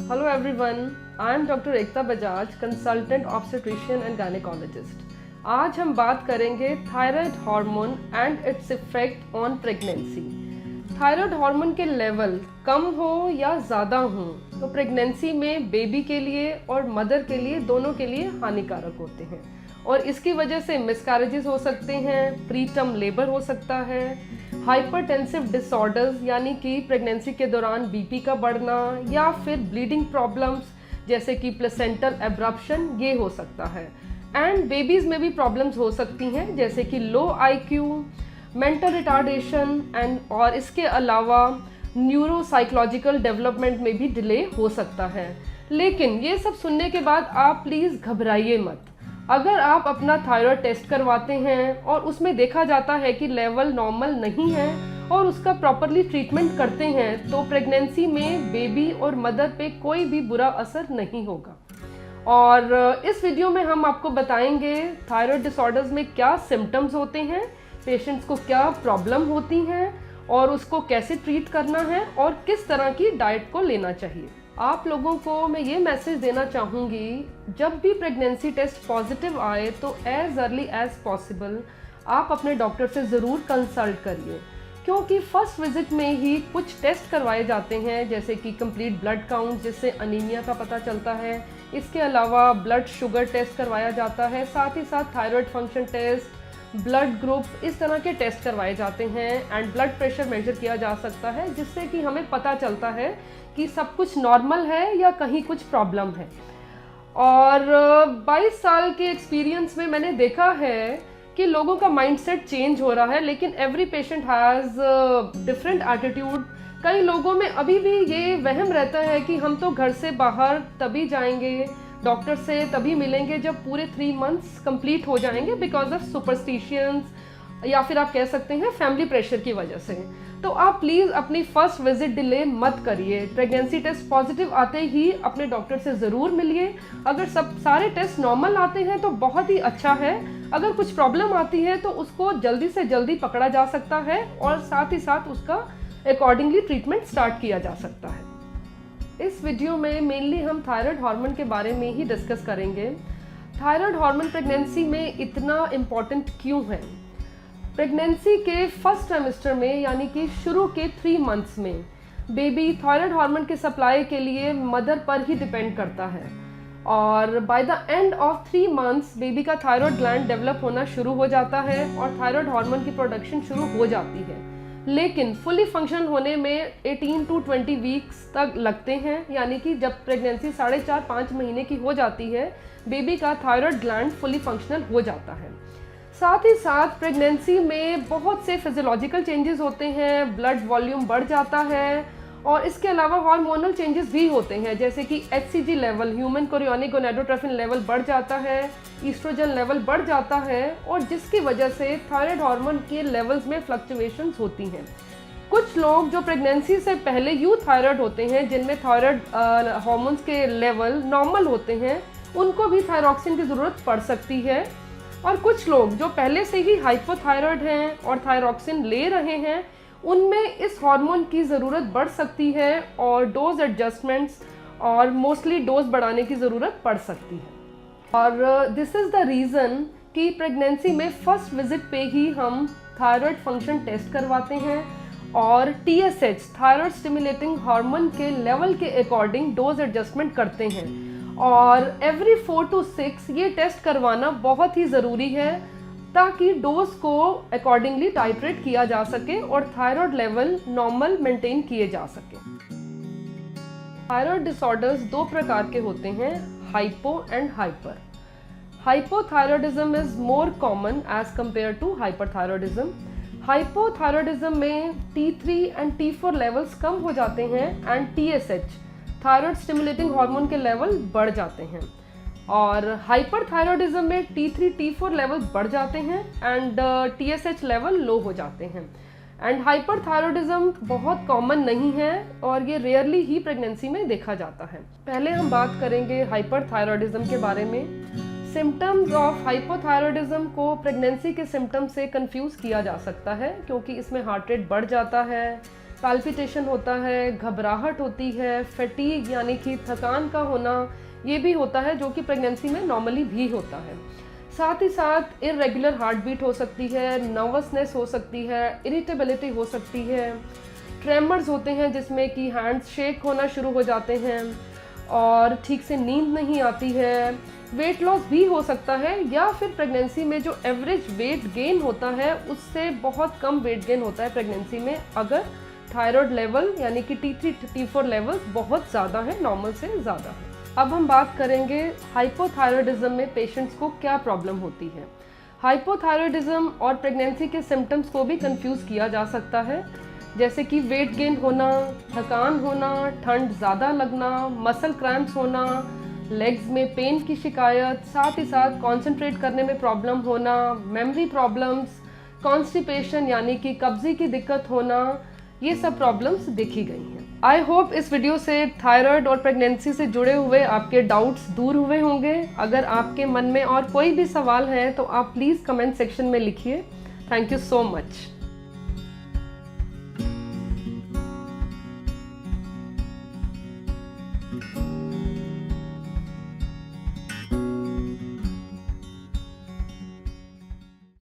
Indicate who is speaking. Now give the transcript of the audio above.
Speaker 1: Hello everyone, I am Dr. Ekta Bajaj, consultant obstetrician and gynecologist. आज हम बात करेंगे thyroid hormone and its effect on pregnancy. Thyroid hormone के level कम हो या ज़्यादा हो तो प्रेगनेंसी में बेबी के लिए और मदर के लिए दोनों के लिए हानिकारक होते हैं और इसकी वजह से मिसकैरेजेस हो सकते हैं, प्री टर्म लेबर हो सकता है, हाइपरटेंसिव डिसऑर्डर्स यानी कि प्रेगनेंसी के दौरान बीपी का बढ़ना या फिर ब्लीडिंग प्रॉब्लम्स जैसे कि प्लेसेंटल एब्रप्शन ये हो सकता है। एंड बेबीज़ में भी प्रॉब्लम्स हो सकती हैं जैसे कि लो आईक्यू, मेंटल रिटार्डेशन एंड और इसके अलावा न्यूरोसाइकोलॉजिकल डेवलपमेंट में भी डिले हो सकता है। लेकिन ये सब सुनने के बाद आप प्लीज़ घबराइए मत। अगर आप अपना थायराइड टेस्ट करवाते हैं और उसमें देखा जाता है कि लेवल नॉर्मल नहीं है और उसका प्रॉपरली ट्रीटमेंट करते हैं तो प्रेगनेंसी में बेबी और मदर पे कोई भी बुरा असर नहीं होगा। और इस वीडियो में हम आपको बताएंगे थायराइड डिसऑर्डर्स में क्या सिम्टम्स होते हैं, पेशेंट्स को क्या प्रॉब्लम होती हैं और उसको कैसे ट्रीट करना है और किस तरह की डाइट को लेना चाहिए। आप लोगों को मैं ये मैसेज देना चाहूँगी, जब भी प्रेगनेंसी टेस्ट पॉजिटिव आए तो एज अर्ली एज पॉसिबल आप अपने डॉक्टर से ज़रूर कंसल्ट करिए, क्योंकि फर्स्ट विजिट में ही कुछ टेस्ट करवाए जाते हैं जैसे कि कंप्लीट ब्लड काउंट जिससे अनीमिया का पता चलता है। इसके अलावा ब्लड शुगर टेस्ट करवाया जाता है, साथ ही साथ thyroid function test, blood group, इस तरह के टेस्ट करवाए जाते हैं एंड ब्लड प्रेशर मेजर किया जा सकता है जिससे कि हमें पता चलता है कि सब कुछ नॉर्मल है या कहीं कुछ प्रॉब्लम है। और 22 साल के एक्सपीरियंस में मैंने देखा है कि लोगों का माइंडसेट चेंज हो रहा है, लेकिन every patient has different attitude. कई लोगों में अभी भी ये वहम रहता है कि हम तो घर से बाहर तभी जाएंगे, डॉक्टर से तभी मिलेंगे जब पूरे 3 मंथ्स कंप्लीट हो जाएंगे बिकॉज ऑफ सुपरस्टिशियंस या फिर आप कह सकते हैं फैमिली प्रेशर की वजह से। तो आप प्लीज़ अपनी फर्स्ट विजिट डिले मत करिए। प्रेगनेंसी टेस्ट पॉजिटिव आते ही अपने डॉक्टर से ज़रूर मिलिए। अगर सब सारे टेस्ट नॉर्मल आते हैं तो बहुत ही अच्छा है, अगर कुछ प्रॉब्लम आती है तो उसको जल्दी से जल्दी पकड़ा जा सकता है और साथ ही साथ उसका अकॉर्डिंगली ट्रीटमेंट स्टार्ट किया जा सकता है। इस वीडियो में मेनली हम थायराइड हार्मोन के बारे में ही डिस्कस करेंगे। थायराइड हार्मोन प्रेगनेंसी में इतना इम्पॉर्टेंट क्यों है? प्रेगनेंसी के फर्स्ट ट्राइमेस्टर में यानी कि शुरू के 3 मंथ्स में बेबी थायराइड हार्मोन के सप्लाई के लिए मदर पर ही डिपेंड करता है और by the end of 3 months baby का थायराइड ग्लैंड डेवलप होना शुरू हो जाता है और थायराइड हार्मोन की प्रोडक्शन शुरू हो जाती है। लेकिन फुली फंक्शन होने में 18 to 20 वीक्स तक लगते हैं, यानी कि जब प्रेगनेंसी 4.5-5 महीने की हो जाती है बेबी का थायराइड ग्लैंड फुली फंक्शनल हो जाता है। साथ ही साथ प्रेगनेंसी में बहुत से फिजियोलॉजिकल चेंजेस होते हैं, ब्लड वॉल्यूम बढ़ जाता है और इसके अलावा हार्मोनल चेंजेस भी होते हैं जैसे कि HCG level, human chorionic gonadotropin level बढ़ जाता है, ईस्ट्रोजन लेवल बढ़ जाता है और जिसकी वजह से थायराइड हार्मोन के लेवल्स में फ्लक्चुएशंस होती हैं। कुछ लोग जो प्रेगनेंसी से पहले यूथायराइड होते हैं जिनमें थायराइड हार्मोन्स के लेवल नॉर्मल होते हैं उनको भी थायरॉक्सिन की ज़रूरत पड़ सकती है। और कुछ लोग जो पहले से ही हाइपोथायराइड हैं और थायरॉक्सिन ले रहे हैं उनमें इस हार्मोन की ज़रूरत बढ़ सकती है और डोज एडजस्टमेंट्स और मोस्टली डोज बढ़ाने की ज़रूरत पड़ सकती है। और दिस इज़ द रीज़न कि प्रेगनेंसी में फर्स्ट विजिट पे ही हम थायराइड फंक्शन टेस्ट करवाते हैं और TSH थायराइड स्टिमुलेटिंग हार्मोन के लेवल के अकॉर्डिंग डोज एडजस्टमेंट करते हैं और एवरी 4 to 6 ये टेस्ट करवाना बहुत ही ज़रूरी है ताकि डोज को अकॉर्डिंगली टाइट्रेट किया जा सके और थायराइड लेवल नॉर्मल मेंटेन किए जा सके। थायराइड डिसऑर्डर्स 2 प्रकार के होते हैं, hypo and hyper. Hypothyroidism is more common as compare to hyperthyroidism. Hypothyroidism में T3 एंड T4 लेवल्स कम हो जाते हैं and TSH thyroid stimulating hormone के लेवल बढ़ जाते हैं और हाइपरथायराइडिज्म में T3 T4 लेवल बढ़ जाते हैं एंड TSH लेवल लो हो जाते हैं। एंड हाइपरथायराइडिज्म बहुत कॉमन नहीं है और ये रेयरली ही प्रेगनेंसी में देखा जाता है। पहले हम बात करेंगे हाइपरथायराइडिज्म के बारे में। सिम्टम्स ऑफ हाइपोथायराइडिज्म को प्रेगनेंसी के सिम्टम्स से कंफ्यूज किया जा सकता है क्योंकि इसमें हार्ट रेट बढ़ जाता है, पैल्पिटेशन होता है, घबराहट होती है, फटीग यानी कि थकान का होना, ये भी होता है जो कि प्रेगनेंसी में नॉर्मली भी होता है। साथ ही साथ इरेगुलर हार्ट बीट हो सकती है, नर्वसनेस हो सकती है, इरिटेबिलिटी हो सकती है, ट्रेमर्स होते हैं जिसमें कि हैंड्स शेक होना शुरू हो जाते हैं और ठीक से नींद नहीं आती है, वेट लॉस भी हो सकता है या फिर प्रेगनेंसी में जो एवरेज वेट गेन होता है उससे बहुत कम वेट गेन होता है प्रेगनेंसी में अगर थायराइड लेवल यानी कि T3 T4 लेवल्स बहुत ज़्यादा है, नॉर्मल से ज़्यादा है। अब हम बात करेंगे हाइपोथायराइडिज्म में पेशेंट्स को क्या प्रॉब्लम होती है। हाइपोथायराइडिज्म और प्रेगनेंसी के सिम्टम्स को भी कंफ्यूज किया जा सकता है, जैसे कि वेट गेन होना, थकान होना, ठंड ज़्यादा लगना, मसल क्रैम्प्स होना, लेग्स में पेन की शिकायत, साथ ही साथ कंसंट्रेट करने में प्रॉब्लम होना, मेमोरी प्रॉब्लम्स, कॉन्स्टिपेशन यानी कि कब्ज़ी की दिक्कत होना, ये सब प्रॉब्लम्स देखी गई हैं। आई होप इस वीडियो से थायराइड और प्रेगनेंसी से जुड़े हुए आपके डाउट्स दूर हुए होंगे। अगर आपके मन में और कोई भी सवाल है तो आप प्लीज़ कमेंट सेक्शन में लिखिए। Thank you so much.